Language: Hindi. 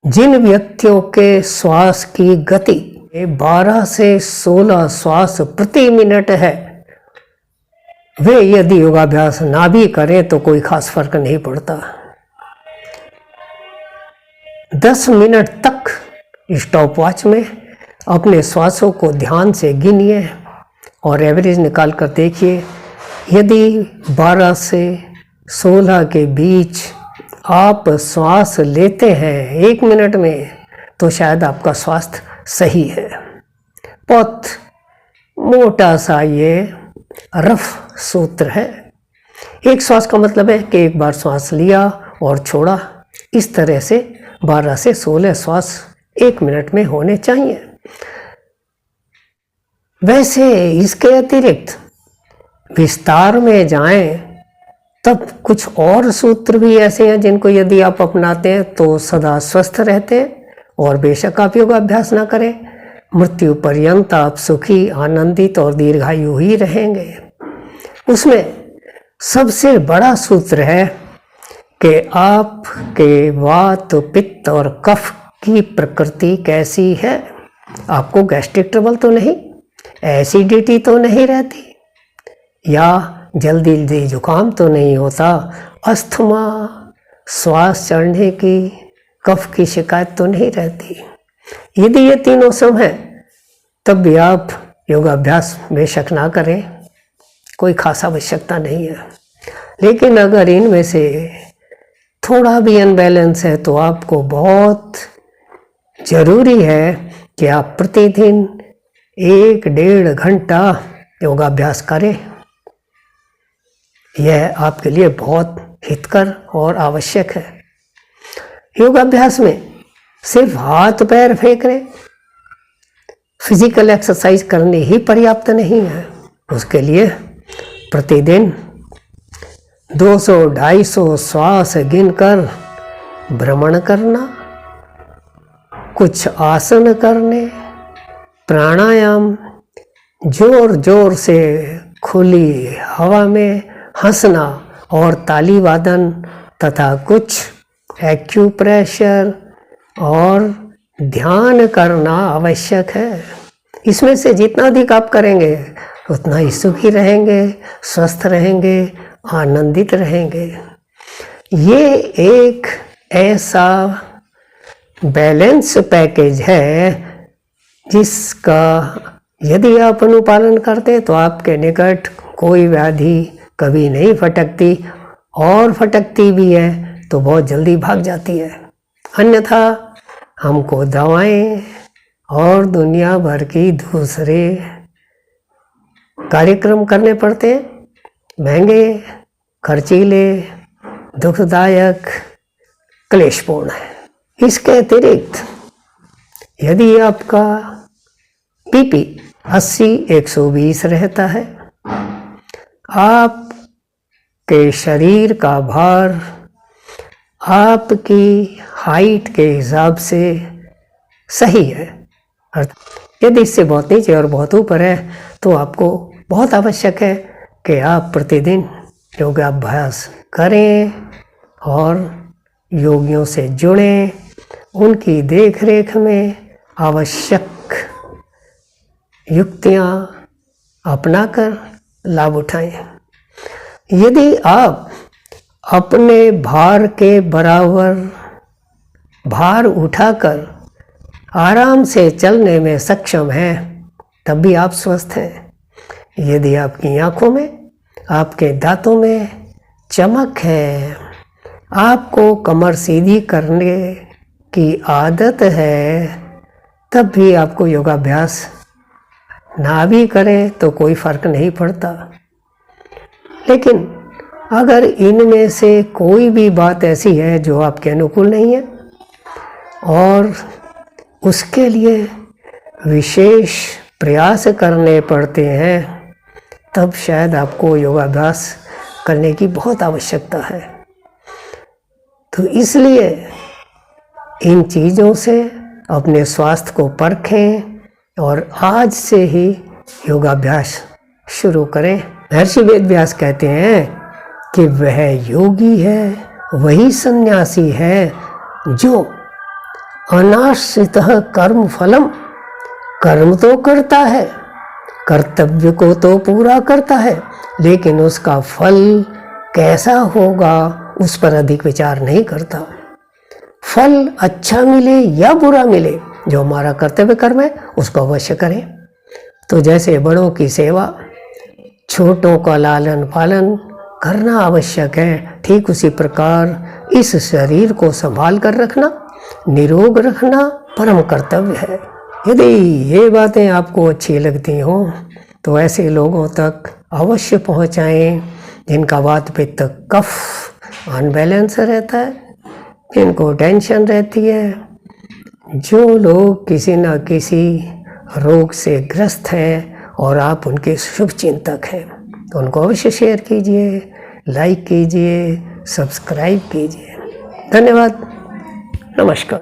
जिन व्यक्तियों के श्वास की गति 12 से 16 श्वास प्रति मिनट है, वे यदि योगाभ्यास ना भी करें तो कोई खास फर्क नहीं पड़ता। 10 मिनट तक स्टॉप वॉच में अपने श्वासों को ध्यान से गिनिए और एवरेज निकाल कर देखिए। यदि 12 से 16 के बीच आप श्वास लेते हैं 1 मिनट में तो शायद आपका स्वास्थ्य सही है। बहुत मोटा सा ये रफ सूत्र है। एक श्वास का मतलब है कि एक बार श्वास लिया और छोड़ा। इस तरह से 12 से 16 श्वास 1 मिनट में होने चाहिए। वैसे इसके अतिरिक्त विस्तार में जाएं तब कुछ और सूत्र भी ऐसे हैं जिनको यदि आप अपनाते हैं तो सदा स्वस्थ रहते हैं। और बेशक आप योगाभ्यास ना करें, मृत्यु पर्यंत आप सुखी, आनंदित और दीर्घायु ही रहेंगे। उसमें सबसे बड़ा सूत्र है कि आपके वात, पित्त और कफ की प्रकृति कैसी है। आपको गैस्ट्रिक ट्रबल तो नहीं, एसिडिटी तो नहीं रहती, या जल्दी जल्दी जुकाम तो नहीं होता, अस्थमा, श्वास चढ़ने की, कफ की शिकायत तो नहीं रहती। यदि ये तीनों सम हैं तब भी आप योगाभ्यास बेशक ना करें, कोई खास आवश्यकता नहीं है। लेकिन अगर इनमें से थोड़ा भी अनबैलेंस है तो आपको बहुत ज़रूरी है कि आप प्रतिदिन 1-1.5 घंटा योगाभ्यास करें। यह आपके लिए बहुत हितकर और आवश्यक है। योगाभ्यास में सिर्फ हाथ पैर फेंकने, फिजिकल एक्सरसाइज करनी ही पर्याप्त नहीं है। उसके लिए प्रतिदिन 200-250 श्वास गिनकर भ्रमण करना, कुछ आसन करने, प्राणायाम, जोर जोर से खुली हवा में हंसना और ताली वादन तथा कुछ एक्यूप्रेशर और ध्यान करना आवश्यक है। इसमें से जितना अधिक आप करेंगे उतना ही सुखी रहेंगे, स्वस्थ रहेंगे, आनंदित रहेंगे। ये एक ऐसा बैलेंस पैकेज है जिसका यदि आप अनुपालन करते तो आपके निकट कोई व्याधि कभी नहीं फटकती, और फटकती भी है तो बहुत जल्दी भाग जाती है। अन्यथा हमको दवाएं और दुनिया भर की दूसरे कार्यक्रम करने पड़ते हैं, महंगे, खर्चीले, दुखदायक, क्लेशपूर्ण है। इसके अतिरिक्त यदि आपका बीपी 80-120 रहता है, आपके शरीर का भार आपकी हाइट के हिसाब से सही है, यदि इससे बहुत नीचे और बहुत ऊपर है तो आपको बहुत आवश्यक है कि आप प्रतिदिन योगाभ्यास करें और योगियों से जुड़ें, उनकी देखरेख में आवश्यक युक्तियाँ अपनाकर लाभ उठाएं। यदि आप अपने भार के बराबर भार उठाकर आराम से चलने में सक्षम हैं तब भी आप स्वस्थ हैं। यदि आपकी आँखों में, आपके दांतों में चमक है, आपको कमर सीधी करने की आदत है, तब भी आपको योगाभ्यास ना भी करें तो कोई फर्क नहीं पड़ता। लेकिन अगर इनमें से कोई भी बात ऐसी है जो आपके अनुकूल नहीं है और उसके लिए विशेष प्रयास करने पड़ते हैं, तब शायद आपको योगाभ्यास करने की बहुत आवश्यकता है। तो इसलिए इन चीज़ों से अपने स्वास्थ्य को परखें और आज से ही योगाभ्यास शुरू करें। महर्षि वेदव्यास कहते हैं कि वह योगी है, वही सन्यासी है जो अनाश्रितः कर्म फलम, कर्म तो करता है, कर्तव्य को तो पूरा करता है, लेकिन उसका फल कैसा होगा उस पर अधिक विचार नहीं करता। फल अच्छा मिले या बुरा मिले, जो हमारा कर्तव्य कर्म है उसको अवश्य करें। तो जैसे बड़ों की सेवा, छोटों का लालन पालन करना आवश्यक है, ठीक उसी प्रकार इस शरीर को संभाल कर रखना, निरोग रखना परम कर्तव्य है। यदि ये बातें आपको अच्छी लगती हों तो ऐसे लोगों तक अवश्य पहुंचाएं जिनका वात पित्त कफ अनबैलेंस रहता है, जिनको टेंशन रहती है, जो लोग किसी न किसी रोग से ग्रस्त हैं और आप उनके शुभ चिंतक हैं, तो उनको अवश्य शेयर कीजिए, लाइक कीजिए, सब्सक्राइब कीजिए। धन्यवाद, नमस्कार।